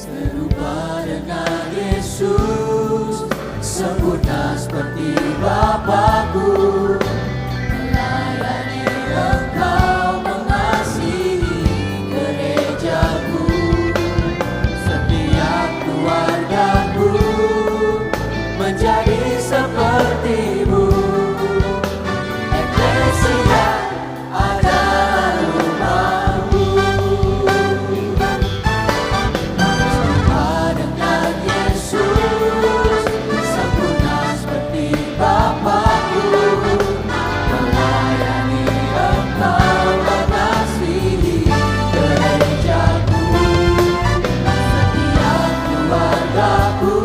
serupa dengan Yesus, sempurna seperti Bapa-Ku, melayani Engkau, mengasihi gereja-Ku, setiap keluarga-Ku menjadi seperti-Mu. Eklesia adalah rumah-Mu, serupa dengan Yesus, sempurna seperti Bapa-Ku, melayani Engkau, mengasihi gereja-Ku, setiap keluarga-Ku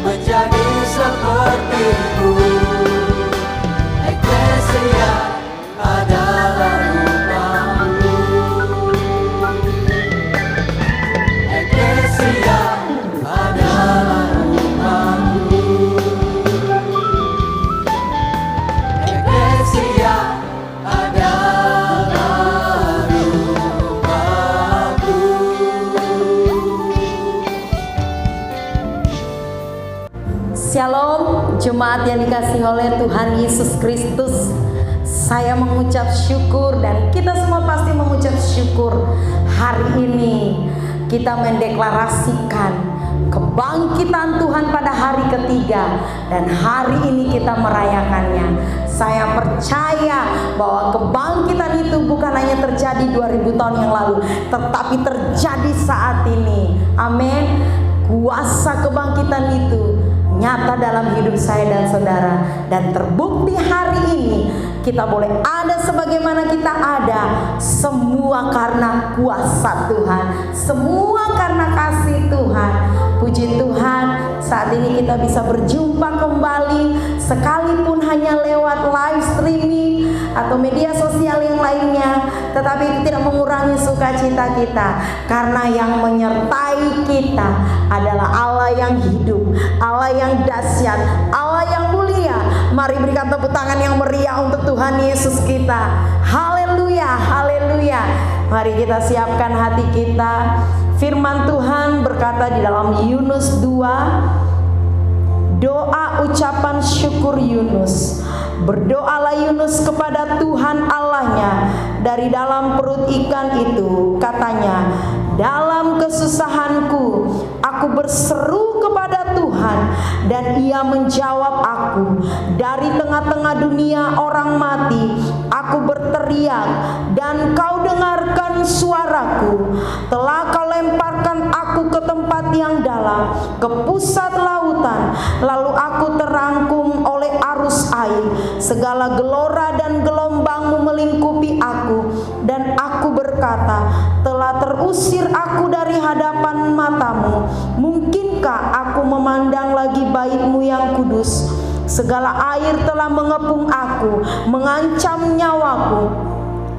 menjadi seperti-Mu. Eklesia adalah rumah-Mu, Eklesia adalah rumah-Mu, Eklesia adalah rumah-Ku. Shalom, jemaat yang dikasihi oleh Tuhan Yesus Kristus. Saya mengucap syukur dan kita semua pasti mengucap syukur. Hari ini kita mendeklarasikan kebangkitan Tuhan pada hari ketiga, dan hari ini kita merayakannya. Saya percaya bahwa kebangkitan itu bukan hanya terjadi 2000 tahun yang lalu, tetapi terjadi saat ini. Amin. Kuasa kebangkitan itu nyata dalam hidup saya dan saudara, dan terbukti hari ini kita boleh ada sebagaimana kita ada, semua karena kuasa Tuhan, semua karena kasih Tuhan. Puji Tuhan, saat ini kita bisa berjumpa kembali, sekalipun hanya lewat live streaming atau media sosial yang lainnya, tetapi itu tidak mengurangi sukacita kita, karena yang menyertai kita adalah Allah yang hidup, Allah yang dahsyat, Allah yang mulia. Mari berikan tepuk tangan yang meriah untuk Tuhan Yesus kita. Haleluya, haleluya. Mari kita siapkan hati kita. Firman Tuhan berkata di dalam Yunus 2, doa ucapan syukur Yunus. Berdoalah Yunus kepada Tuhan Allahnya dari dalam perut ikan itu. Katanya, dalam kesusahanku aku berseru kepada Tuhan, dan Ia menjawab aku. Dari tengah-tengah dunia orang mati aku berteriak, dan Kau dengarkan suaraku. Telah Kau lemparkan aku ke tempat yang dalam, ke pusat lautan. Lalu aku terangkum oleh arus air. Segala gelora dan gelombangmu melingkupi aku. Dan aku berkata, telah terusir aku dari hadapan matamu. Mungkinkah aku memandang lagi bait-Mu yang kudus? Segala air telah mengepung aku, mengancam nyawaku.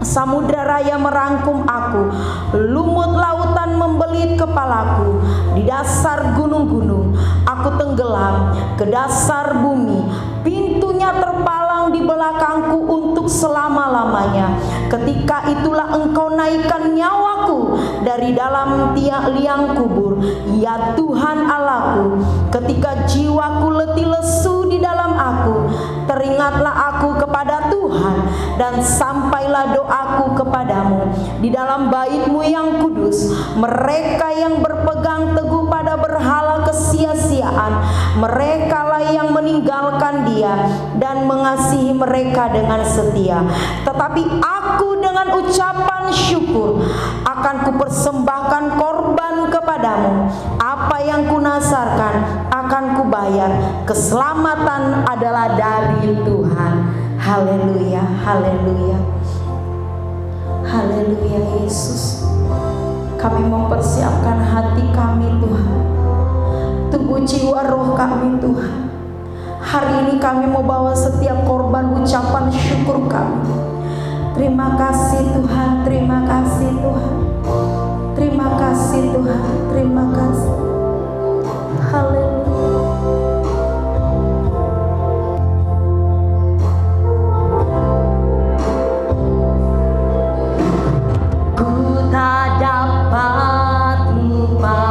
Samudra raya merangkum aku, lumut lautan membelit kepalaku. Di dasar gunung-gunung aku tenggelam, ke dasar bumi pintunya terpalang di belakangku untuk selama-lamanya. Ketika itulah Engkau naikkan nyawaku dari dalam liang kubur, ya Tuhan Allahku. Ketika jiwaku letih lesu di dalam aku, teringatlah aku kepada Tuhan, dan sampailah doaku kepadamu di dalam bait-Mu yang kudus. Mereka yang berpegang teguh pada berhala kesia-siaan, merekalah yang meninggalkan Dia dan mengasihi mereka dengan setia. Tetapi aku dengan ucapan syukur akan kupersembahkan korban kepadamu. Apa yang kunasarkan akan kubayar. Keselamatan adalah dari Tuhan. Haleluya, haleluya, haleluya. Yesus, kami mempersiapkan hati kami Tuhan, tubuh jiwa roh kami Tuhan. Hari ini kami mau bawa setiap korban ucapan syukur kami. Terima kasih Tuhan, terima kasih Tuhan, terima kasih Tuhan, terima kasih. Haleluya. Ku tak dapat lupa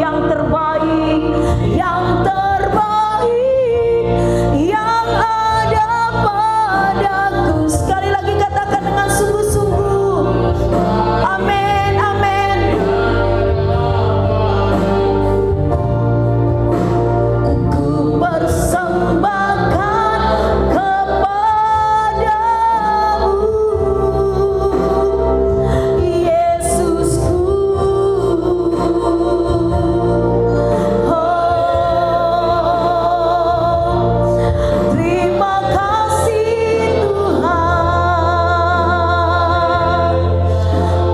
yang terbaik, yang terbaik yang ada padaku. Sekali lagi katakan dengan sungguh-sungguh. Amin, amin. Ku persembahkan kepadamu, Yesusku. Terima kasih Tuhan,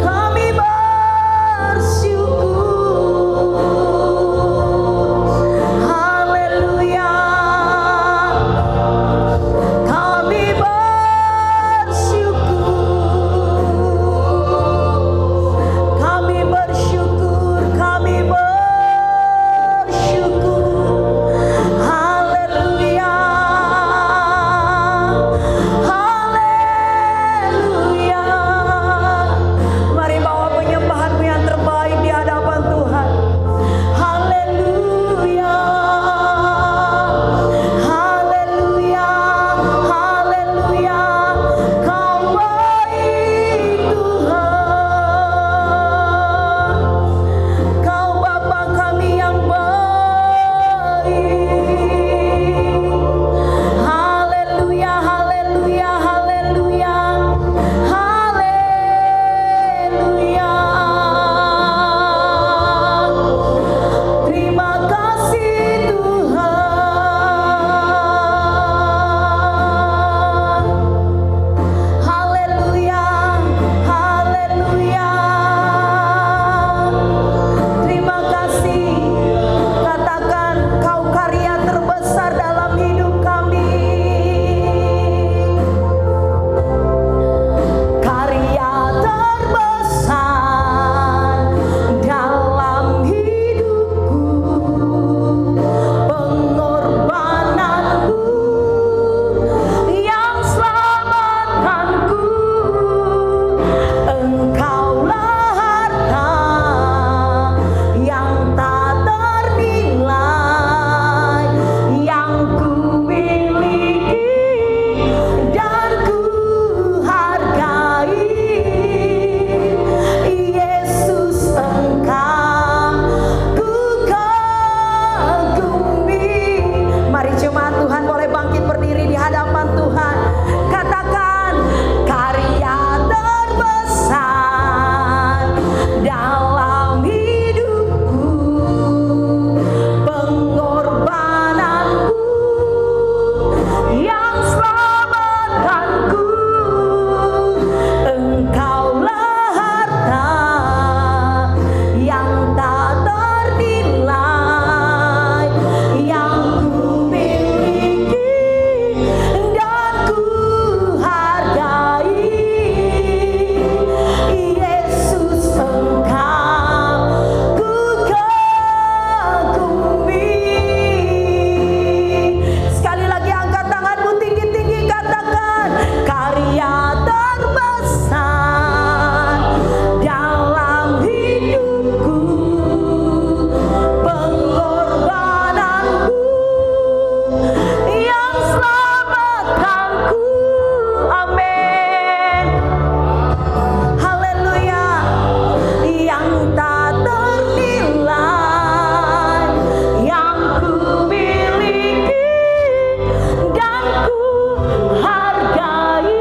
kami bersyukur. Haleluya, kami bersyukur, kami bersyukur, kami bersyukur. Haleluya, haleluya. Mari bawa penyembahanmu yang terbaik di hadapan Tuhan. Haleluya, haleluya, haleluya. Kau baik Tuhan, Kau Bapa kami yang baik. Haleluya, haleluya, haleluya, haleluya. Terima kasih Tuhan. Haleluya, haleluya. Terima kasih. Katakan, Kau karya terbesar dalam hidup kami. Karya terbesar dalam hidupku, pengorbananku yang selamatkanku. Engkaulah harta yang tak ternilai, yang ku miliki dan ku hargai. Yesus, Engkau ku kagumi. Mari jemaat Tuhan boleh bangkit berdiri di hadapan Tuhan. Katakan, karya terbesar dalam hidupku, pengorbananku yang selamatkanku. Engkaulah harta yang tak ternilai, yang ku miliki dan ku hargai. Yesus, Engkau ku kagumi. Sekali lagi angkat tanganmu tinggi-tinggi, katakan, karya terbesar dalam hidupku, pengorbananku yang selamatkanku. Amin. Haleluya. Yang tak ternilai, yang ku miliki dan ku hargai.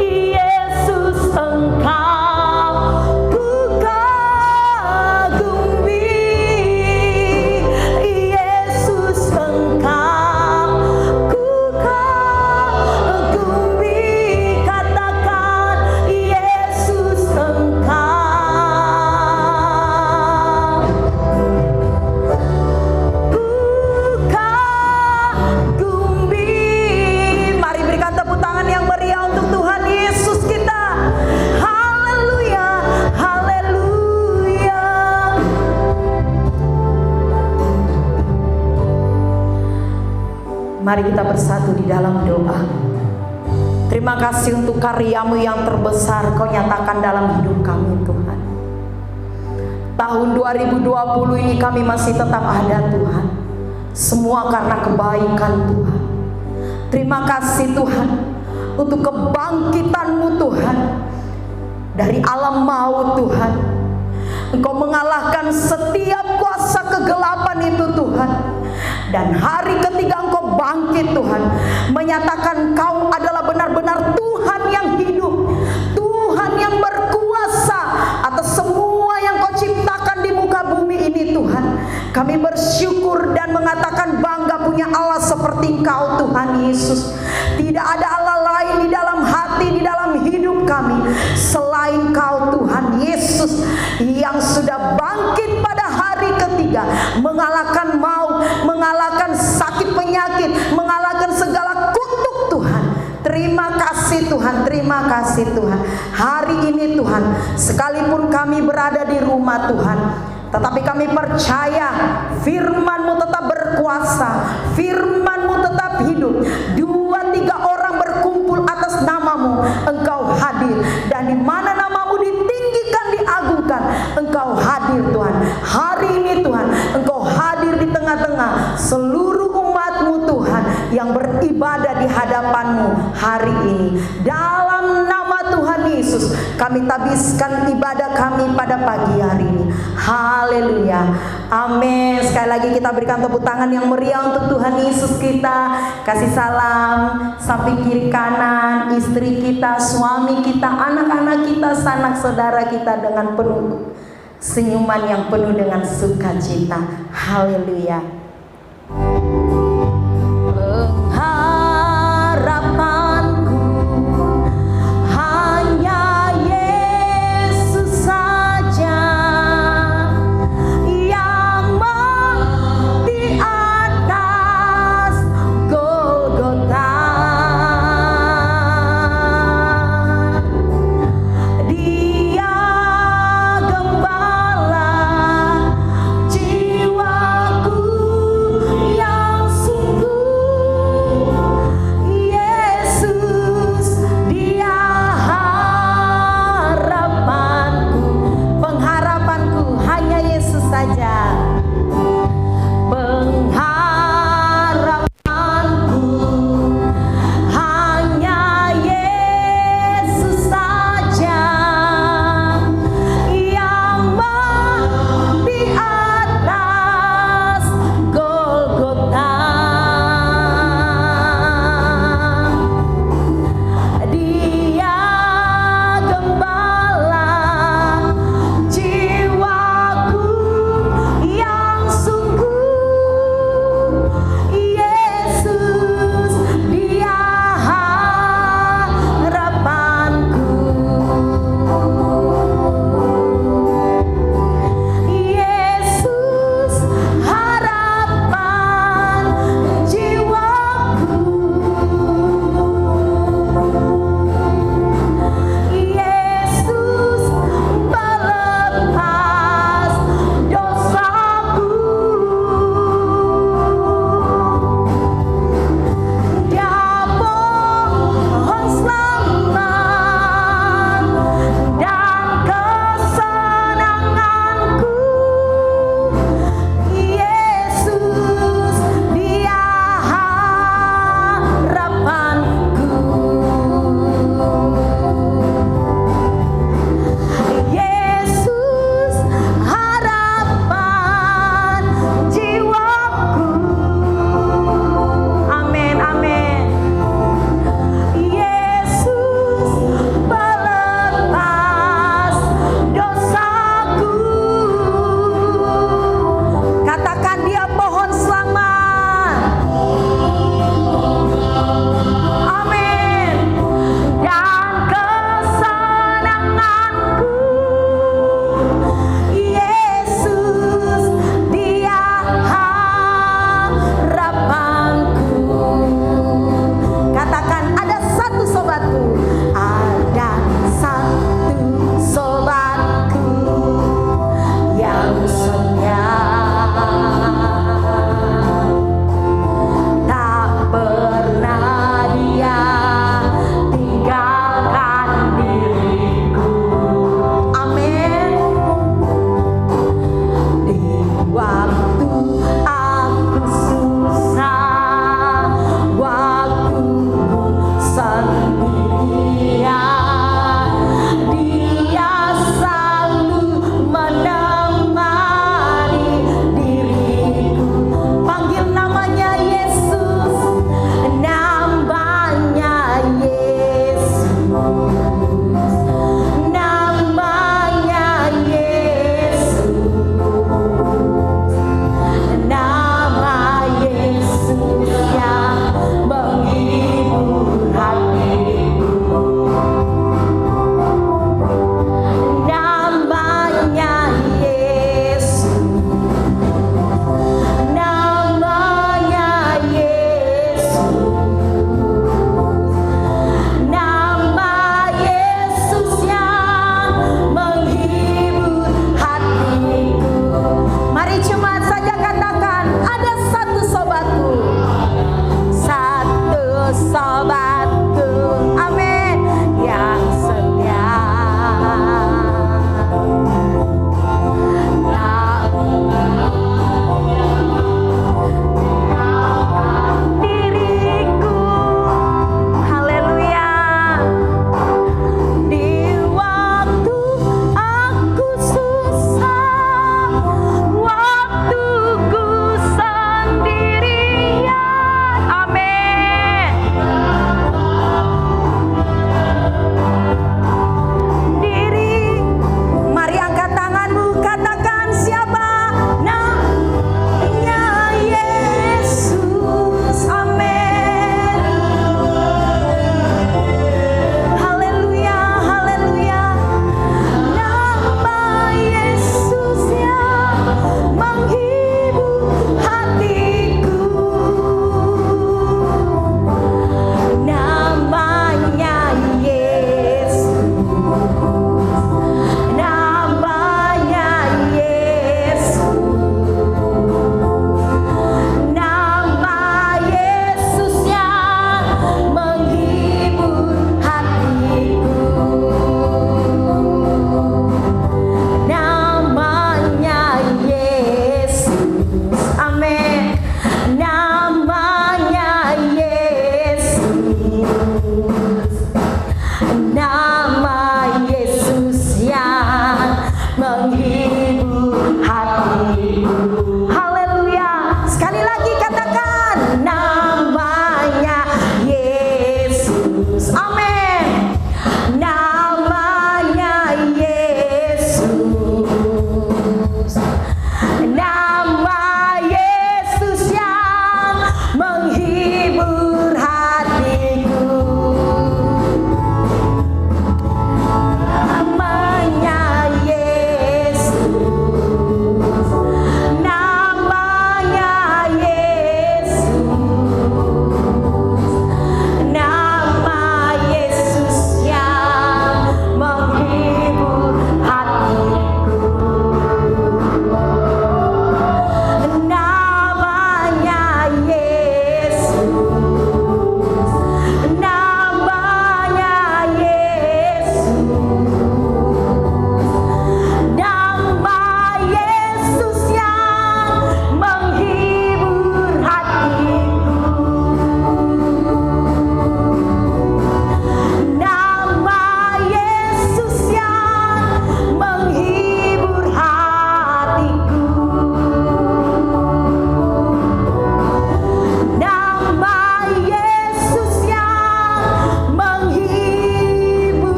Yesus, Engkau ku kagumi. Yesus, Engkau ku kagumi. Katakan, Yesus, Engkau ku kagumi. Mari berikan tepuk tangan yang meriah untuk Tuhan Yesus kita. Haleluya, haleluya. Mari kita bersatu di dalam doa. Terima kasih untuk karya-Mu yang terbesar Kau nyatakan dalam hidup kami Tuhan. Tahun 2020 ini kami masih tetap ada Tuhan. Semua karena kebaikan Tuhan. Terima kasih Tuhan untuk kebangkitan-Mu Tuhan. Dari alam maut Tuhan, Engkau mengalahkan setiap kuasa kegelapan itu Tuhan. Dan hari ketiga Engkau bangkit Tuhan, menyatakan Kau adalah benar-benar Tuhan yang hidup, Tuhan yang berkuasa atas semua yang Kau ciptakan di muka bumi ini Tuhan. Kami bersyukur dan mengatakan bangga punya Allah seperti Engkau Tuhan Yesus. Tidak ada Allah lain di dalam hati, di dalam hidup kami selain Kau Tuhan Yesus, yang sudah bangkit pada hari ketiga, mengalahkan maut, mengalahkan sakit penyakit, mengalahkan segala kutuk Tuhan. Terima kasih Tuhan, terima kasih Tuhan. Hari ini Tuhan, sekalipun kami berada di rumah Tuhan, tetapi kami percaya firman-Mu tetap berkuasa, firman-Mu tetap hidup. 2-3 orang berkumpul atas nama-Mu, Engkau hadir. Dan di mana nama-Mu ditinggikan, diagungkan, Engkau hadir Tuhan. Hari ini Tuhan, Engkau hadir di tengah-tengah seluruh umat-Mu Tuhan yang beribadah di hadapan-Mu hari ini. Dalam nama Tuhan Yesus, kami tabiskan ibadah kami pada pagi hari ini. Haleluya, amin. Sekali lagi kita berikan tepuk tangan yang meriah untuk Tuhan Yesus kita. Kasih salam samping kiri kanan, istri kita, suami kita, anak-anak kita, sanak saudara kita dengan penuh senyuman yang penuh dengan sukacita. Haleluya. Pengharapanku hanya Yesus saja, yang mati atas Golgota. Dia gembala jiwaku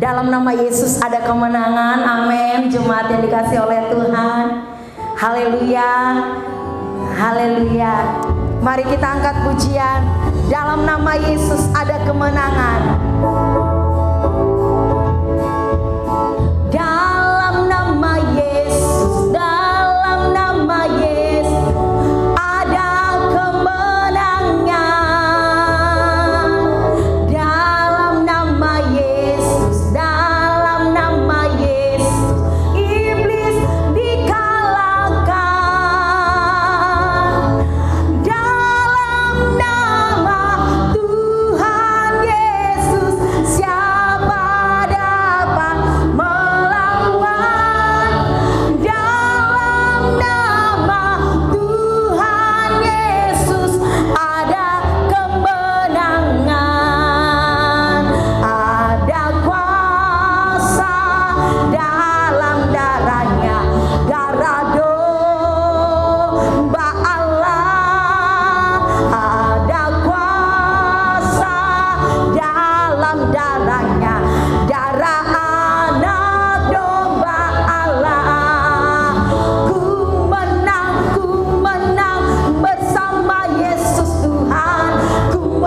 Dalam nama Yesus ada kemenangan. Amin. Jemaat yang dikasih oleh Tuhan. Haleluya. Haleluya. Mari kita angkat pujian. Dalam nama Yesus ada kemenangan. Dalam nama Yesus, dalam nama Yesus ada kemenangan. Dalam nama Yesus, dalam nama Yesus iblis dikalahkan. Dalam nama Tuhan Yesus siapa dapat melawan? Dalam nama Tuhan Yesus ada kemenangan. Ada kuasa dalam darahnya, darah domba Allah. Ada kuasa dalam darahnya, darah anak domba Allah. Ku menang bersama Yesus Tuhan. Ku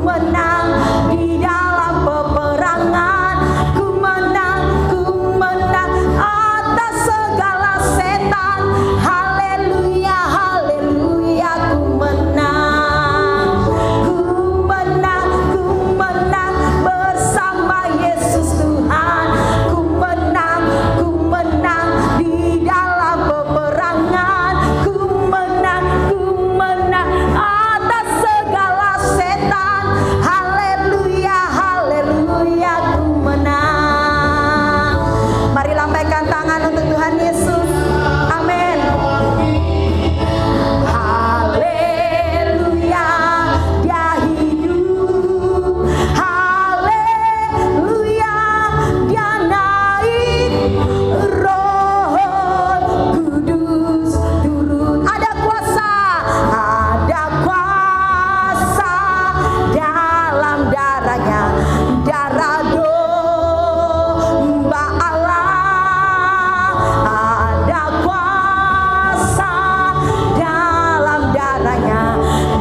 menang di dalam peperangan. Ku menang atas segala setan. Haleluya, haleluya, ku menang. Ku menang bersama Yesus Tuhan. Ku menang di dalam peperangan. Ku menang atas segala setan. Haleluya, haleluya, ku menang. Mari lambaikan tangan untuk Tuhan Yesus. Amin. Haleluya, dia hidup. Haleluya, dia naik. Roh Kudus turun. Ada kuasa dalam darahnya, darah domba Allah. Ada kuasa dalam darahnya,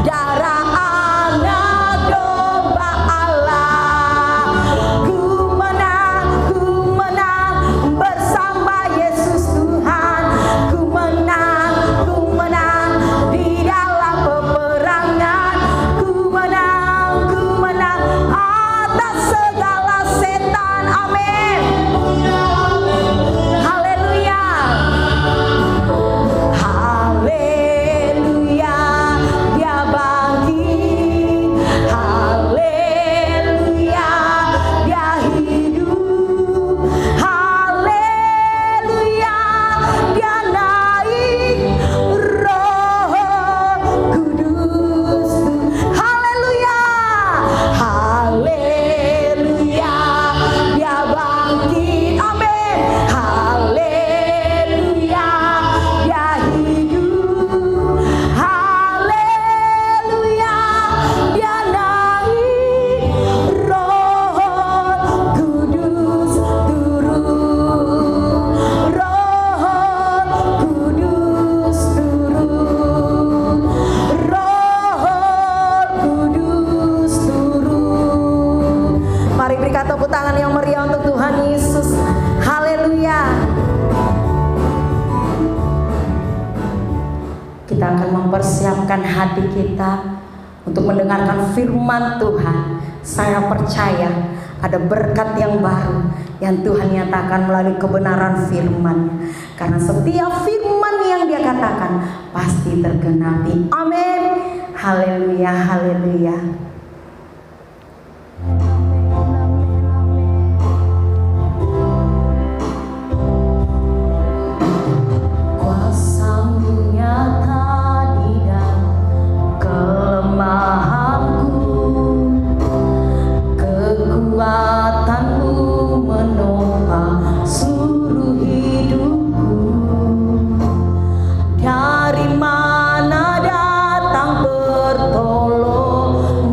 darah anak domba Allah. Ku menang bersama Yesus Tuhan. Ku menang di dalam peperangan. Ku menang atas segala setan. Amin. Haleluya. Haleluya, dia bangkit. Haleluya, dia hidup. Haleluya, dia naik. Roh Kudus. Haleluya. Haleluya, dia bangkit. Amin. Haleluya, dia hidup. Haleluya, dia naik. Roh Kudus turun. Roh Kudus turun. Roh Kudus turun. Mari berikan tepuk tangan yang meriah untuk Tuhan Yesus. Haleluya. Kita akan mempersiapkan hati kita untuk mendengarkan firman Tuhan. Saya percaya ada berkat yang baru yang Tuhan nyatakan melalui kebenaran firman. Karena setiap firman yang Dia katakan pasti tergenapi. Amin. Haleluya, haleluya. Kuasa-Mu nyata di dalam kelemahanku. Kekuatan-Mu menopang seluruh hidupku. Dari mana datang pertolongan?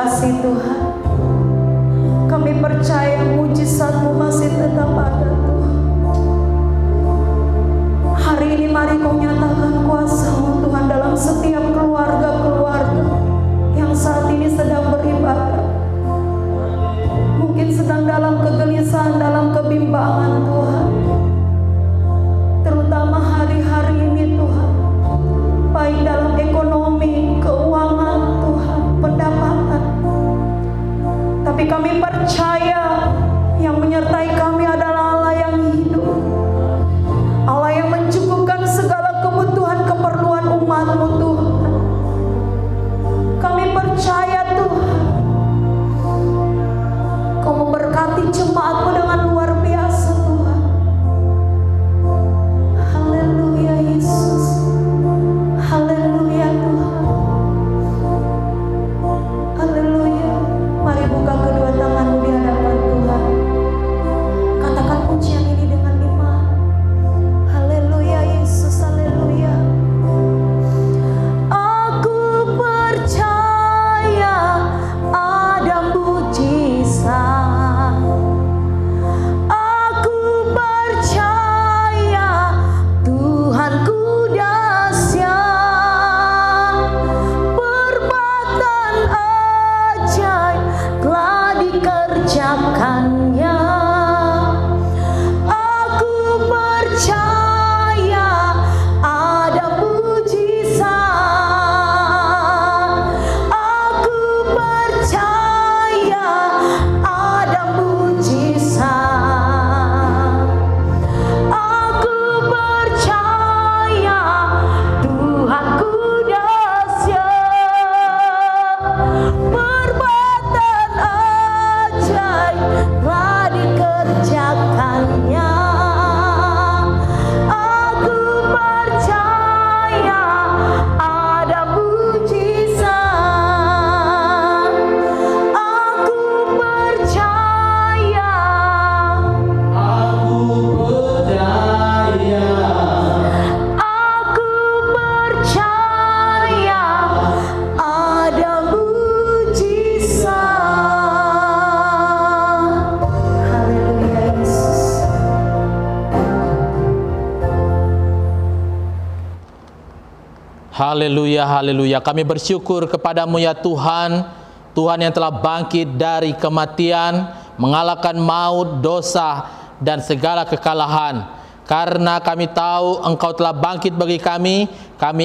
kasih Tuhan. Kami percaya mujizat-Mu masih tetap ada Tuhan. Hari ini mari Kau nyatakan kuasa-Mu Tuhan dalam setiap keluarga-keluarga yang saat ini sedang beribadah. Mungkin sedang dalam kegelisahan, dalam kebimbangan Tuhan. Terutama hari-hari ini Tuhan. Baik dalam ekonomi, keuangan Tuhan, pendapatan. Tapi kami percaya yang menyertai kami adalah Allah yang hidup. Allah yang mencukupkan segala kebutuhan keperluan umat-Mu Tuhan. Kami percaya Tuhan, Kau memberkati jemaat-Mu dengan luar biasa Tuhan. Haleluya Yesus. Haleluya Tuhan. Haleluya. Mari buka kedua tanganmu di hadapan Tuhan. Katakan pujian ini dengan iman. Haleluya Yesus. Haleluya. Aku percaya ada mujizat. Aku percaya Tuhanku dahsyat. Perbuatan ajaib telah dikerjakannya. Aku percaya ada mujizat. Aku percaya ada mujizat. Aku percaya Tuhanku dahsyat. Perbuatan ajaib telah dikerjakannya. Aku percaya ada mujizat. Aku percaya. Aku percaya. Aku percaya ada mujizat. Haleluya Yesus. Haleluya, haleluya. Kami bersyukur kepadamu ya Tuhan. Tuhan yang telah bangkit dari kematian, mengalahkan maut, dosa, dan segala kekalahan. Karena kami tahu Engkau telah bangkit bagi kami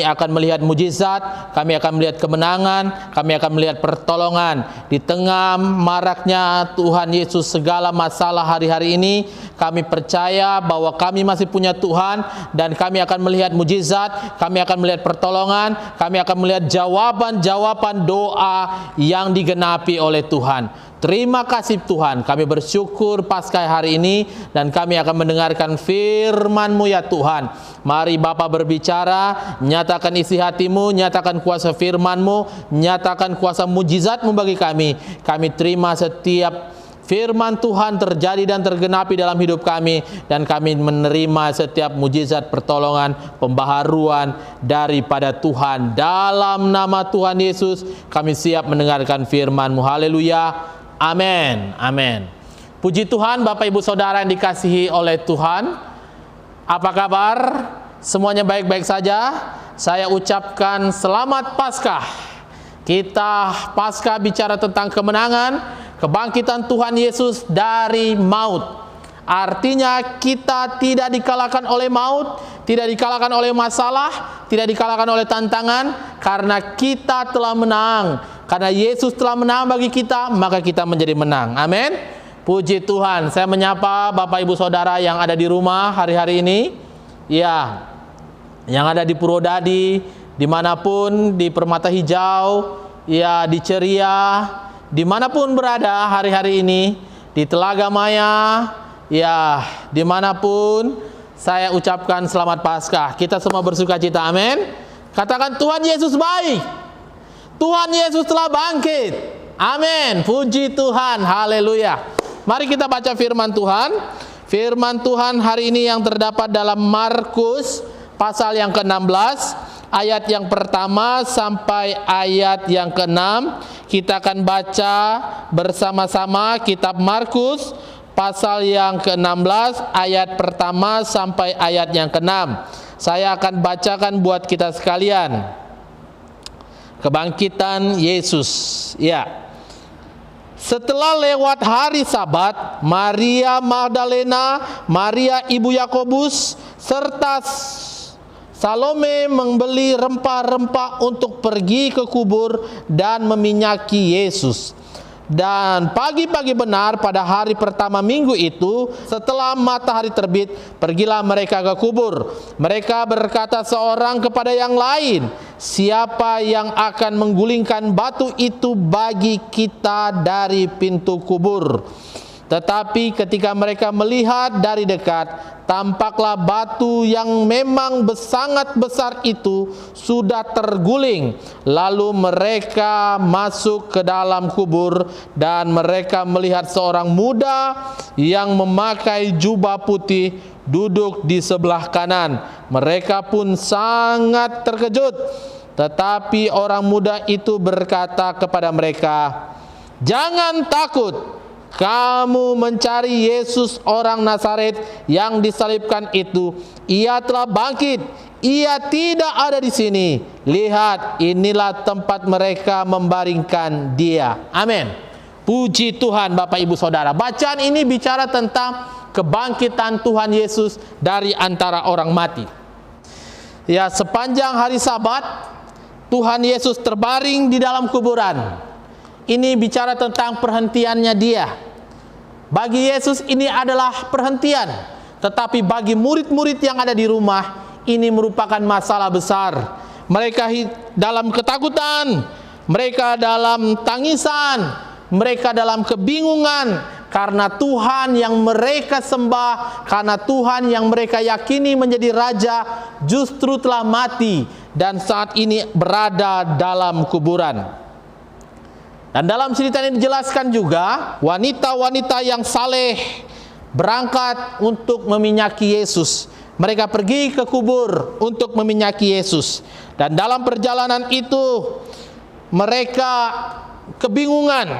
akan melihat mujizat, kami akan melihat kemenangan, kami akan melihat pertolongan. Di tengah maraknya Tuhan Yesus segala masalah hari-hari ini, kami percaya bahwa kami masih punya Tuhan dan kami akan melihat mujizat, kami akan melihat pertolongan, kami akan melihat jawaban-jawaban doa yang digenapi oleh Tuhan. Terima kasih Tuhan, kami bersyukur Paskah hari ini dan kami akan mendengarkan firman-Mu ya Tuhan. Mari Bapa berbicara, nyatakan isi hati-Mu, nyatakan kuasa firman-Mu, nyatakan kuasa mujizat-Mu bagi kami. Kami terima setiap firman Tuhan terjadi dan tergenapi dalam hidup kami, dan kami menerima setiap mujizat, pertolongan, pembaharuan daripada Tuhan. Dalam nama Tuhan Yesus kami siap mendengarkan firman-Mu. Haleluya. Amin. Amin. Puji Tuhan, Bapak Ibu Saudara yang dikasihi oleh Tuhan. Apa kabar? Semuanya baik-baik saja? Saya ucapkan selamat Paskah. Kita Paskah bicara tentang kemenangan, kebangkitan Tuhan Yesus dari maut. Artinya kita tidak dikalahkan oleh maut, tidak dikalahkan oleh masalah, tidak dikalahkan oleh tantangan, karena kita telah menang. Karena Yesus telah menang bagi kita, maka kita menjadi menang. Amin. Puji Tuhan. Saya menyapa Bapak Ibu Saudara yang ada di rumah hari-hari ini. Ya, yang ada di Purwodadi, dimanapun, di Permata Hijau, ya di Ceria, dimanapun berada hari-hari ini, di Telaga Maya, ya dimanapun, saya ucapkan selamat Paskah. Kita semua bersuka cita, amin. Katakan Tuhan Yesus baik. Tuhan Yesus telah bangkit. Amin. Puji Tuhan. Haleluya. Mari kita baca firman Tuhan. Firman Tuhan hari ini yang terdapat dalam Markus pasal yang ke-16, ayat yang pertama sampai ayat yang ke-6. kita akan baca bersama-sama kitab Markus pasal yang ke-16 ayat pertama sampai ayat yang ke-6. Saya akan bacakan buat kita sekalian. Kebangkitan Yesus. Ya. Setelah lewat hari Sabat, Maria Magdalena, Maria ibu Yakobus, serta Salome membeli rempah-rempah untuk pergi ke kubur dan meminyaki Yesus. Dan pagi-pagi benar pada hari pertama minggu itu, setelah matahari terbit, pergilah mereka ke kubur. Mereka berkata seorang kepada yang lain, "Siapa yang akan menggulingkan batu itu bagi kita dari pintu kubur?" Tetapi ketika mereka melihat dari dekat, tampaklah batu yang memang sangat besar itu sudah terguling. Lalu mereka masuk ke dalam kubur dan mereka melihat seorang muda yang memakai jubah putih duduk di sebelah kanan. Mereka pun sangat terkejut. Tetapi orang muda itu berkata kepada mereka, "Jangan takut. Kamu mencari Yesus orang Nazaret yang disalibkan itu. Ia telah bangkit. Ia tidak ada di sini. Lihat, inilah tempat mereka membaringkan dia." Amin. Puji Tuhan Bapak Ibu Saudara. Bacaan ini bicara tentang kebangkitan Tuhan Yesus dari antara orang mati. Ya, sepanjang hari Sabat, Tuhan Yesus terbaring di dalam kuburan. Ini bicara tentang perhentiannya dia. Bagi Yesus ini adalah perhentian. Tetapi bagi murid-murid yang ada di rumah, ini merupakan masalah besar. Mereka dalam ketakutan, mereka dalam tangisan, mereka dalam kebingungan. Karena Tuhan yang mereka sembah, karena Tuhan yang mereka yakini menjadi Raja, justru telah mati dan saat ini berada dalam kuburan. Dan dalam cerita ini dijelaskan juga wanita-wanita yang saleh berangkat untuk meminyaki Yesus. Mereka pergi ke kubur untuk meminyaki Yesus. Dan dalam perjalanan itu mereka kebingungan.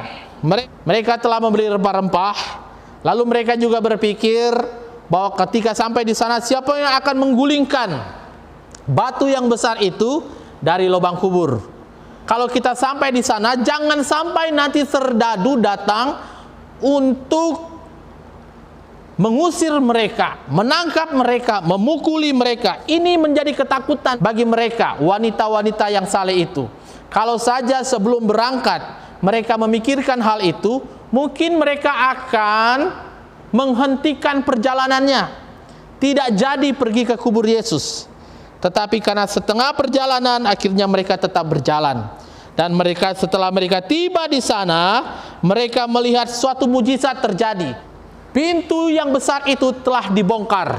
Mereka telah membeli rempah-rempah. Lalu mereka juga berpikir bahwa ketika sampai di sana, siapa yang akan menggulingkan batu yang besar itu dari lubang kubur? Kalau kita sampai di sana, jangan sampai nanti serdadu datang untuk mengusir mereka, menangkap mereka, memukuli mereka. Ini menjadi ketakutan bagi mereka, wanita-wanita yang saleh itu. Kalau saja sebelum berangkat, mereka memikirkan hal itu, mungkin mereka akan menghentikan perjalanannya. Tidak jadi pergi ke kubur Yesus. Tetapi karena setengah perjalanan, akhirnya mereka tetap berjalan. Dan mereka setelah mereka tiba di sana, mereka melihat suatu mujizat terjadi. Pintu yang besar itu telah dibongkar.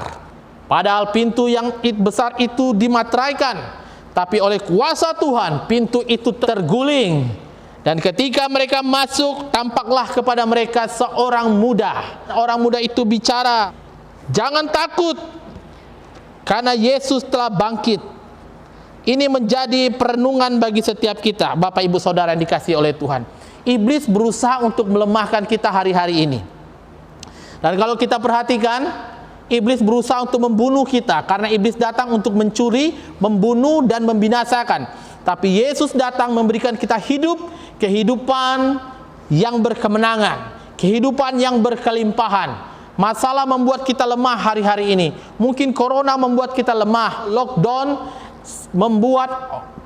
Padahal pintu yang besar itu dimateraikan. Tapi oleh kuasa Tuhan, pintu itu terguling. Dan ketika mereka masuk, tampaklah kepada mereka seorang muda. Orang muda itu bicara, "Jangan takut, karena Yesus telah bangkit." Ini menjadi perenungan bagi setiap kita, Bapak Ibu Saudara yang dikasihi oleh Tuhan. Iblis berusaha untuk melemahkan kita hari-hari ini. Dan kalau kita perhatikan, iblis berusaha untuk membunuh kita. Karena iblis datang untuk mencuri, membunuh, dan membinasakan. Tapi Yesus datang memberikan kita hidup, kehidupan yang berkemenangan, kehidupan yang berkelimpahan. Masalah membuat kita lemah hari-hari ini. Mungkin corona membuat kita lemah, lockdown membuat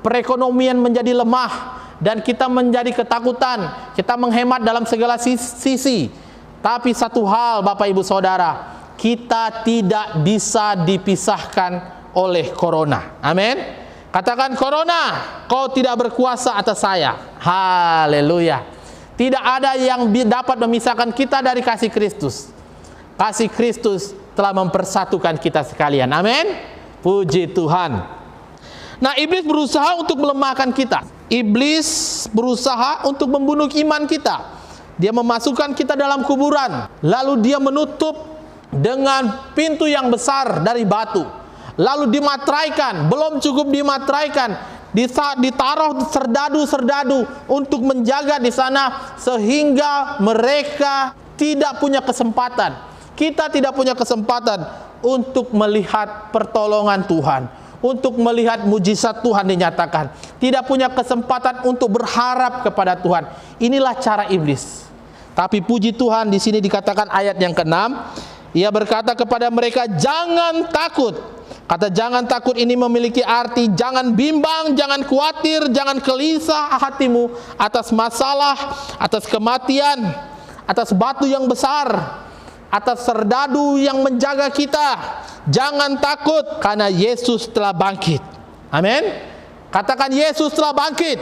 perekonomian menjadi lemah dan kita menjadi ketakutan, kita menghemat dalam segala sisi. Tapi satu hal Bapak Ibu Saudara, kita tidak bisa dipisahkan oleh corona. Amin. Katakan, "Corona, kau tidak berkuasa atas saya." Haleluya. Tidak ada yang dapat memisahkan kita dari kasih Kristus. Kasih Kristus telah mempersatukan kita sekalian. Amin. Puji Tuhan. Nah, iblis berusaha untuk melemahkan kita. Iblis berusaha untuk membunuh iman kita. Dia memasukkan kita dalam kuburan. Lalu dia menutup dengan pintu yang besar dari batu. Lalu dimateraikan. Belum cukup dimateraikan, ditaruh serdadu-serdadu untuk menjaga di sana sehingga mereka tidak punya kesempatan. Kita tidak punya kesempatan untuk melihat pertolongan Tuhan, untuk melihat mujizat Tuhan dinyatakan. Tidak punya kesempatan untuk berharap kepada Tuhan. Inilah cara iblis. Tapi puji Tuhan, di sini dikatakan ayat yang ke-6, ia berkata kepada mereka, jangan takut. Kata jangan takut ini memiliki arti jangan bimbang, jangan khawatir, jangan gelisah hatimu atas masalah, atas kematian, atas batu yang besar, atas serdadu yang menjaga kita. Jangan takut karena Yesus telah bangkit. Amin. Katakan Yesus telah bangkit.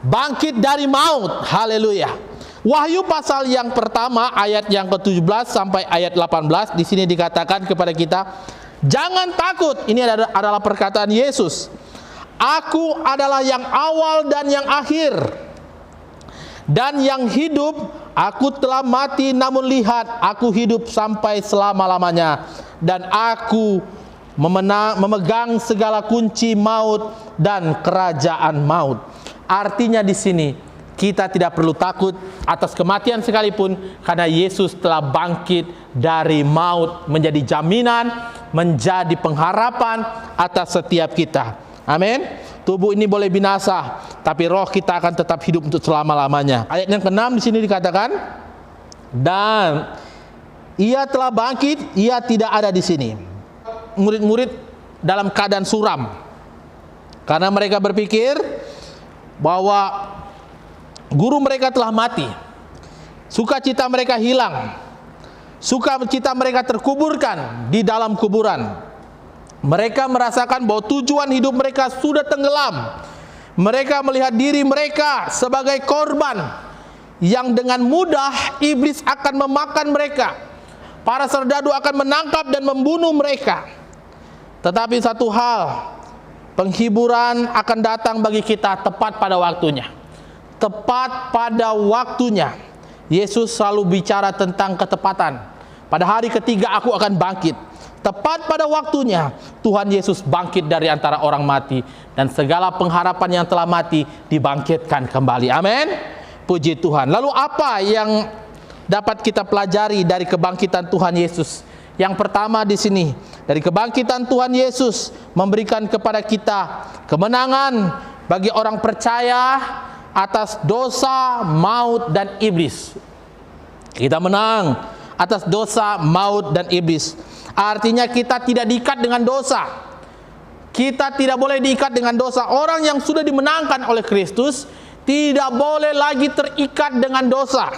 Bangkit dari maut. Haleluya. Wahyu pasal yang pertama ayat yang ke-17 sampai ayat 18 di sini dikatakan kepada kita, jangan takut. Ini adalah perkataan Yesus. Aku adalah yang awal dan yang akhir. Dan yang hidup, aku telah mati namun lihat, aku hidup sampai selama-lamanya. Dan aku memegang segala kunci maut dan kerajaan maut. Artinya di sini, kita tidak perlu takut atas kematian sekalipun, karena Yesus telah bangkit dari maut, menjadi jaminan, menjadi pengharapan atas setiap kita. Amin. Tubuh ini boleh binasa, tapi roh kita akan tetap hidup untuk selama-lamanya. Ayat yang ke-6 di sini dikatakan, dan ia telah bangkit, ia tidak ada di sini. Murid-murid dalam keadaan suram, karena mereka berpikir bahwa guru mereka telah mati. Sukacita mereka hilang. Sukacita mereka terkuburkan di dalam kuburan. Mereka merasakan bahwa tujuan hidup mereka sudah tenggelam. Mereka melihat diri mereka sebagai korban yang dengan mudah iblis akan memakan mereka. Para serdadu akan menangkap dan membunuh mereka. Tetapi satu hal, penghiburan akan datang bagi kita tepat pada waktunya. Tepat pada waktunya. Yesus selalu bicara tentang ketepatan. Pada hari ketiga aku akan bangkit. Tepat pada waktunya Tuhan Yesus bangkit dari antara orang mati, dan segala pengharapan yang telah mati dibangkitkan kembali. Amin. Puji Tuhan. Lalu apa yang dapat kita pelajari dari kebangkitan Tuhan Yesus? Yang pertama di sini, dari kebangkitan Tuhan Yesus memberikan kepada kita kemenangan bagi orang percaya atas dosa, maut, dan iblis. Kita menang atas dosa, maut, dan iblis. Artinya kita tidak diikat dengan dosa. Kita tidak boleh diikat dengan dosa. Orang yang sudah dimenangkan oleh Kristus tidak boleh lagi terikat dengan dosa.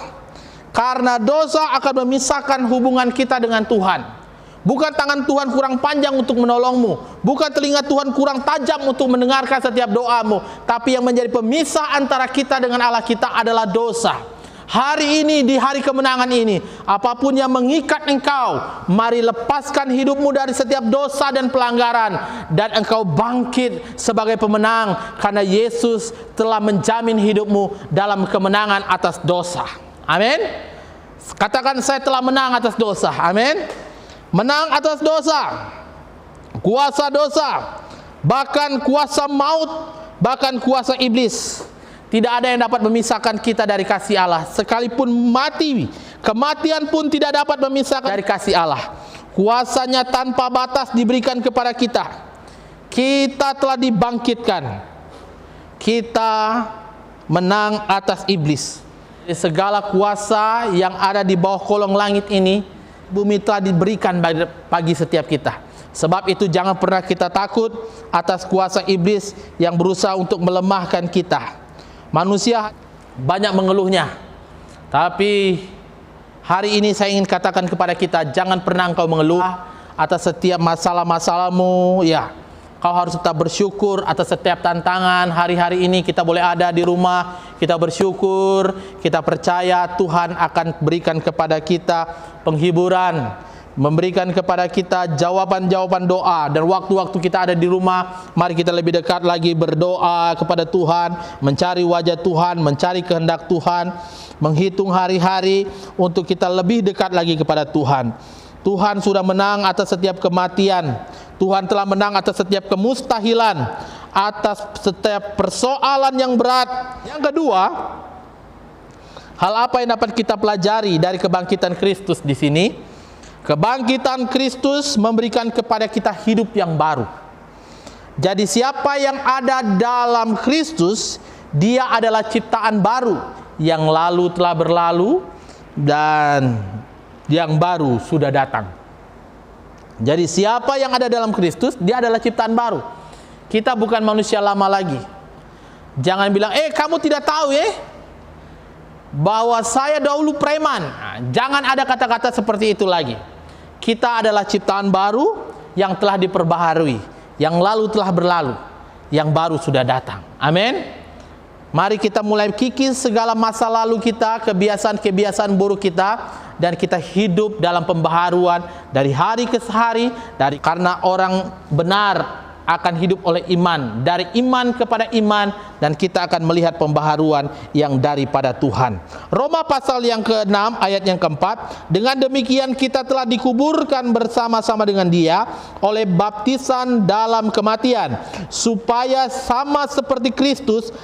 Karena dosa akan memisahkan hubungan kita dengan Tuhan. Bukan tangan Tuhan kurang panjang untuk menolongmu, bukan telinga Tuhan kurang tajam untuk mendengarkan setiap doamu, tapi yang menjadi pemisah antara kita dengan Allah kita adalah dosa. Hari ini, di hari kemenangan ini, apapun yang mengikat engkau, mari lepaskan hidupmu dari setiap dosa dan pelanggaran, dan engkau bangkit sebagai pemenang, karena Yesus telah menjamin hidupmu dalam kemenangan atas dosa. Amin. Katakan, saya telah menang atas dosa. Amin. Menang atas dosa, kuasa dosa, bahkan kuasa maut, bahkan kuasa iblis. Tidak ada yang dapat memisahkan kita dari kasih Allah. Sekalipun mati, kematian pun tidak dapat memisahkan dari kasih Allah. Kuasanya tanpa batas diberikan kepada kita. Kita telah dibangkitkan. Kita menang atas iblis. Segala kuasa yang ada di bawah kolong langit ini, bumi telah diberikan bagi setiap kita. Sebab itu jangan pernah kita takut atas kuasa iblis yang berusaha untuk melemahkan kita. Manusia banyak mengeluhnya, tapi hari ini saya ingin katakan kepada kita, jangan pernah engkau mengeluh atas setiap masalah-masalahmu. Ya, kau harus tetap bersyukur atas setiap tantangan. Hari-hari ini kita boleh ada di rumah, kita bersyukur, kita percaya Tuhan akan berikan kepada kita penghiburan, memberikan kepada kita jawaban-jawaban doa. Dan waktu-waktu kita ada di rumah, mari kita lebih dekat lagi berdoa kepada Tuhan, mencari wajah Tuhan, mencari kehendak Tuhan, menghitung hari-hari untuk kita lebih dekat lagi kepada Tuhan. Tuhan sudah menang atas setiap kematian. Tuhan telah menang atas setiap kemustahilan. atas setiap persoalan yang berat. Yang kedua, hal apa yang dapat kita pelajari dari kebangkitan Kristus di sini? Kebangkitan Kristus memberikan kepada kita hidup yang baru. Jadi siapa yang ada dalam Kristus, dia adalah ciptaan baru. Yang lalu telah berlalu dan yang baru sudah datang. Jadi siapa yang ada dalam Kristus, dia adalah ciptaan baru. Kita bukan manusia lama lagi. Jangan bilang, kamu tidak tahu bahwa saya dahulu preman. Nah, jangan ada kata-kata seperti itu lagi. Kita adalah ciptaan baru yang telah diperbaharui. Yang lalu telah berlalu, yang baru sudah datang. Amin. Mari kita mulai kikis segala masa lalu kita, kebiasaan-kebiasaan buruk kita, dan kita hidup dalam pembaharuan dari hari ke hari. Karena orang benar akan hidup oleh iman, dari iman kepada iman, dan kita akan melihat pembaharuan yang daripada Tuhan. Roma pasal yang ke-6 ayat yang ke-4, dengan demikian kita telah dikuburkan bersama-sama dengan Dia oleh baptisan dalam kematian, supaya sama seperti Kristus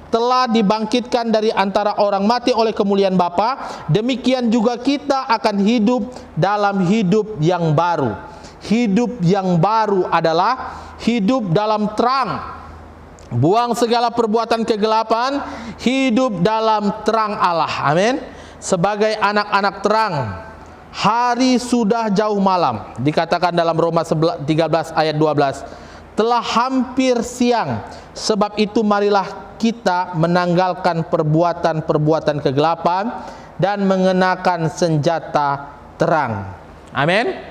telah dibangkitkan dari antara orang mati oleh kemuliaan Bapa, demikian juga kita akan hidup dalam hidup yang baru. Hidup yang baru adalah hidup dalam terang. Buang segala perbuatan kegelapan, hidup dalam terang Allah. Amin. Sebagai anak-anak terang, hari sudah jauh malam. Dikatakan dalam Roma 13 ayat 12, telah hampir siang. Sebab itu marilah kita menanggalkan perbuatan-perbuatan kegelapan dan mengenakan senjata terang. Amin.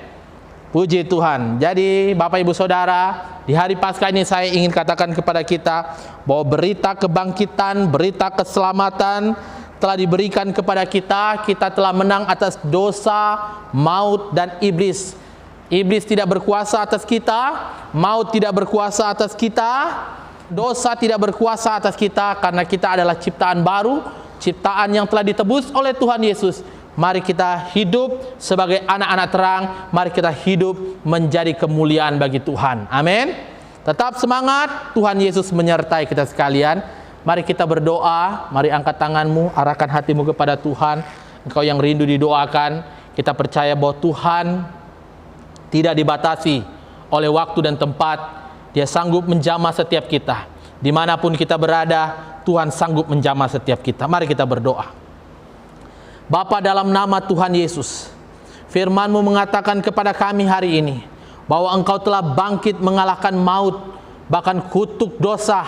Puji Tuhan. Jadi Bapak Ibu Saudara, di hari Paskah ini saya ingin katakan kepada kita bahwa berita kebangkitan, berita keselamatan telah diberikan kepada kita. Kita telah menang atas dosa, maut, dan iblis. Iblis tidak berkuasa atas kita, maut tidak berkuasa atas kita, dosa tidak berkuasa atas kita, karena kita adalah ciptaan baru, ciptaan yang telah ditebus oleh Tuhan Yesus. Mari kita hidup sebagai anak-anak terang. Mari kita hidup menjadi kemuliaan bagi Tuhan. Amin. Tetap semangat. Tuhan Yesus menyertai kita sekalian. Mari kita berdoa. Mari angkat tanganmu, arahkan hatimu kepada Tuhan. Engkau yang rindu didoakan. Kita percaya bahwa Tuhan tidak dibatasi oleh waktu dan tempat. Dia sanggup menjamah setiap kita. Dimanapun kita berada, Tuhan sanggup menjamah setiap kita. Mari kita berdoa. Bapa, dalam nama Tuhan Yesus, firman-Mu mengatakan kepada kami hari ini bahwa Engkau telah bangkit mengalahkan maut, bahkan kutuk dosa,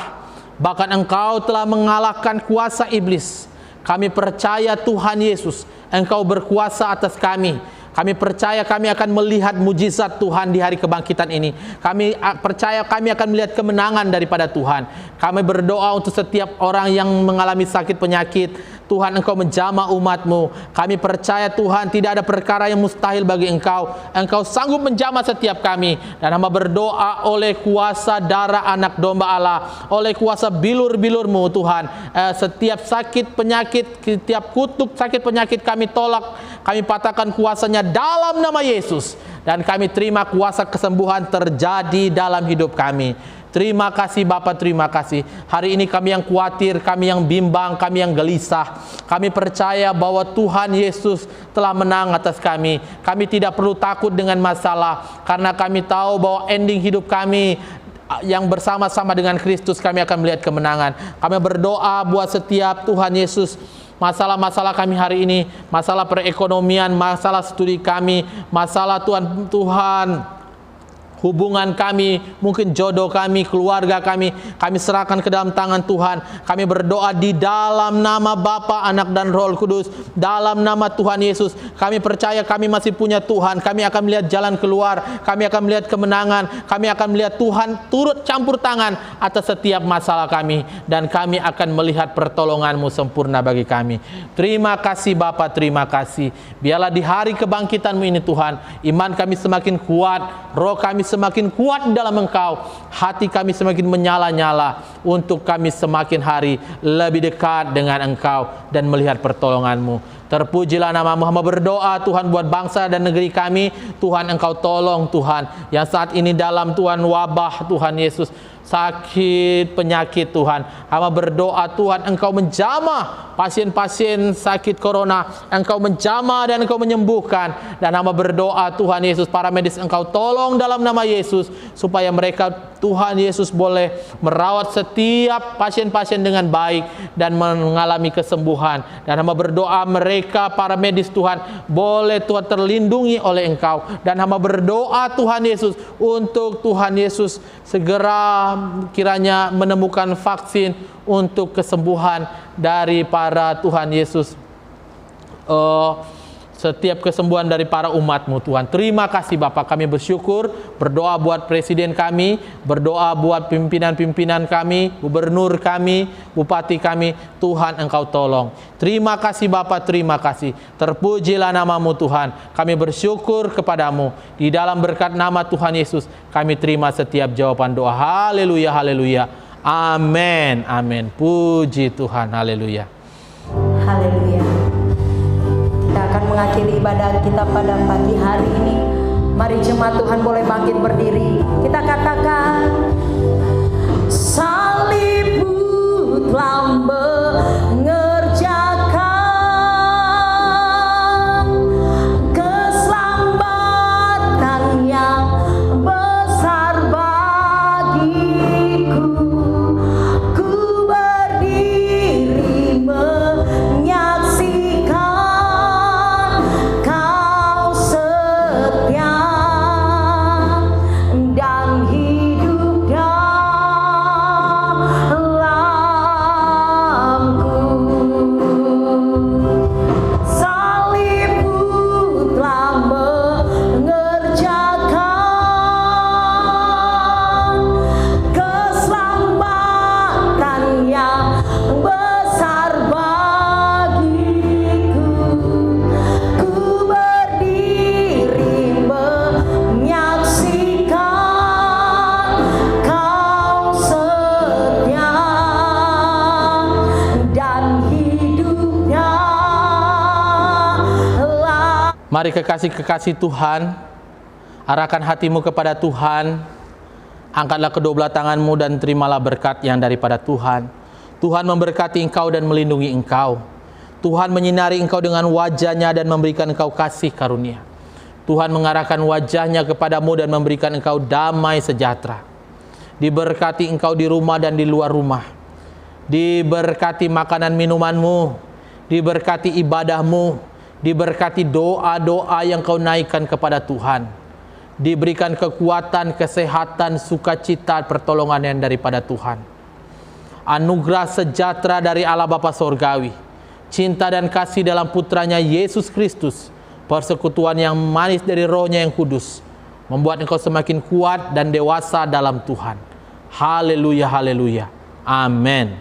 bahkan Engkau telah mengalahkan kuasa iblis. Kami percaya Tuhan Yesus, Engkau berkuasa atas kami. Kami percaya kami akan melihat mujizat Tuhan di hari kebangkitan ini. Kami percaya kami akan melihat kemenangan daripada Tuhan. Kami berdoa untuk setiap orang yang mengalami sakit penyakit. Tuhan, Engkau menjamah umat-Mu. Kami percaya Tuhan tidak ada perkara yang mustahil bagi Engkau. Engkau sanggup menjamah setiap kami. Dan hamba berdoa oleh kuasa darah anak domba Allah, oleh kuasa bilur-bilur-Mu Tuhan, setiap sakit penyakit, setiap kutuk sakit penyakit kami tolak, kami patahkan kuasanya dalam nama Yesus. Dan kami terima kuasa kesembuhan terjadi dalam hidup kami. Terima kasih Bapa, terima kasih. Hari ini kami yang khawatir, kami yang bimbang, kami yang gelisah, kami percaya bahwa Tuhan Yesus telah menang atas kami. Kami tidak perlu takut dengan masalah, karena kami tahu bahwa ending hidup kami yang bersama-sama dengan Kristus, kami akan melihat kemenangan. Kami berdoa buat setiap Tuhan Yesus, masalah-masalah kami hari ini, masalah perekonomian, masalah studi kami, masalah Tuhan hubungan kami, mungkin jodoh kami, keluarga kami serahkan ke dalam tangan Tuhan. Kami berdoa di dalam nama Bapa, Anak, dan Roh Kudus, dalam nama Tuhan Yesus. Kami percaya kami masih punya Tuhan. Kami akan melihat jalan keluar, kami akan melihat kemenangan, kami akan melihat Tuhan turut campur tangan atas setiap masalah kami, dan kami akan melihat pertolongan-Mu sempurna bagi kami. Terima kasih Bapa, terima kasih. Biarlah di hari kebangkitan-Mu ini Tuhan, iman kami semakin kuat, roh kami semakin kuat di dalam Engkau, hati kami semakin menyala-nyala, untuk kami semakin hari lebih dekat dengan Engkau dan melihat pertolongan-Mu. Terpujilah namamu. Hamba berdoa Tuhan buat bangsa dan negeri kami. Tuhan Engkau tolong Tuhan. Yang saat ini dalam Tuhan wabah Tuhan Yesus. Sakit, penyakit Tuhan. Hamba berdoa Tuhan Engkau menjamah pasien-pasien sakit corona. Engkau menjamah dan Engkau menyembuhkan. Dan hamba berdoa Tuhan Yesus, para medis Engkau tolong dalam nama Yesus. Supaya mereka Tuhan Yesus boleh merawat setiap pasien-pasien dengan baik. Dan mengalami kesembuhan. Dan hamba berdoa mereka para medis Tuhan boleh Tuhan terlindungi oleh Engkau. Dan hamba berdoa Tuhan Yesus untuk Tuhan Yesus segera kiranya menemukan vaksin untuk kesembuhan dari para Tuhan Yesus, setiap kesembuhan dari para umat-Mu Tuhan. Terima kasih Bapa, kami bersyukur, berdoa buat presiden kami, berdoa buat pimpinan-pimpinan kami, gubernur kami, bupati kami. Tuhan Engkau tolong. Terima kasih Bapa, terima kasih. Terpujilah namamu Tuhan. Kami bersyukur kepadamu. Di dalam berkat nama Tuhan Yesus, kami terima setiap jawaban doa. Haleluya, haleluya. Amin, amin. Puji Tuhan, haleluya. Haleluya. Kita akan mengakhiri ibadah kita pada pagi hari ini. Mari jemaat Tuhan boleh bangkit berdiri. Kita katakan, salibmu telah mengerjakan keselamatan yang besar bagiku. Ku berdiri menyaksikan Kau setia dan hidup dalamku. Salibmu telah mengerjakan keselamatan yang besar bagiku. Ku berdiri menyaksikan Kau setia dan hidup dalam. Mari kekasih-kekasih Tuhan, arahkan hatimu kepada Tuhan. Angkatlah kedua belah tanganmu dan terimalah berkat yang daripada Tuhan. Tuhan memberkati engkau dan melindungi engkau. Tuhan menyinari engkau dengan wajah-Nya dan memberikan engkau kasih karunia. Tuhan mengarahkan wajah-Nya kepadamu dan memberikan engkau damai sejahtera. Diberkati engkau di rumah dan di luar rumah. Diberkati makanan minumanmu. Diberkati ibadahmu. Diberkati doa-doa yang kau naikkan kepada Tuhan. Diberikan kekuatan, kesehatan, sukacita, pertolongan yang daripada Tuhan. Anugerah sejahtera dari Allah Bapa Sorgawi, cinta dan kasih dalam putranya Yesus Kristus, persekutuan yang manis dari Roh-Nya yang kudus, membuat engkau semakin kuat dan dewasa dalam Tuhan. Haleluya, haleluya. Amin.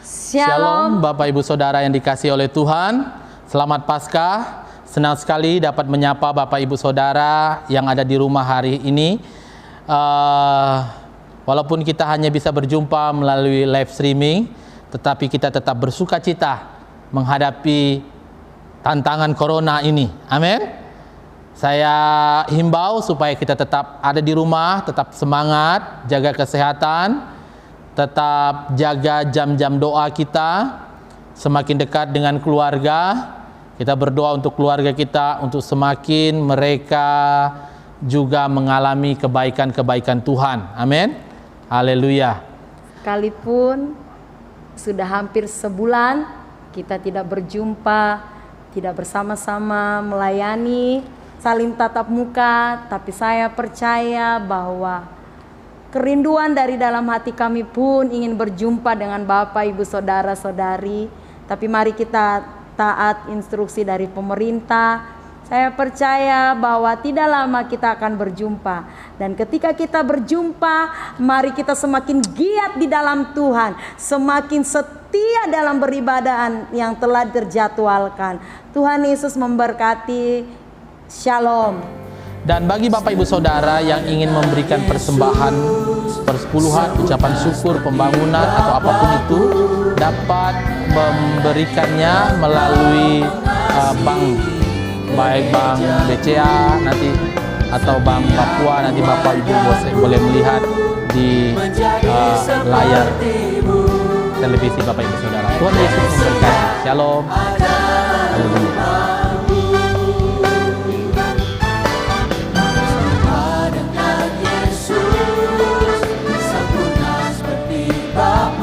Shalom Bapak Ibu Saudara yang dikasihi oleh Tuhan. Selamat Paskah. Senang sekali dapat menyapa Bapak Ibu Saudara yang ada di rumah hari ini. Walaupun kita hanya bisa berjumpa melalui live streaming, tetapi kita tetap bersuka cita menghadapi tantangan corona ini. Amin. Saya himbau supaya kita tetap ada di rumah, tetap semangat, jaga kesehatan, tetap jaga jam-jam doa kita, semakin dekat dengan keluarga. Kita berdoa untuk keluarga kita, untuk semakin mereka juga mengalami kebaikan-kebaikan Tuhan. Amin. Haleluya. Sekalipun sudah hampir sebulan kita tidak berjumpa, tidak bersama-sama melayani, saling tatap muka, tapi saya percaya bahwa kerinduan dari dalam hati kami pun ingin berjumpa dengan Bapak, Ibu, Saudara-saudari. Tapi mari kita taat instruksi dari pemerintah. Saya percaya bahwa tidak lama kita akan berjumpa. Dan ketika kita berjumpa, mari kita semakin giat di dalam Tuhan, semakin setia dalam beribadah yang telah terjadwalkan. Tuhan Yesus memberkati. Shalom. Dan bagi Bapak Ibu Saudara yang ingin memberikan persembahan persepuluhan, ucapan syukur, pembangunan atau apapun itu dapat memberikannya melalui bank, baik bank BCA nanti atau bank Papua, nanti Bapak Ibu boleh melihat di layar televisi Bapak Ibu Saudara. Tuhan Yesus memberkati. Shalom.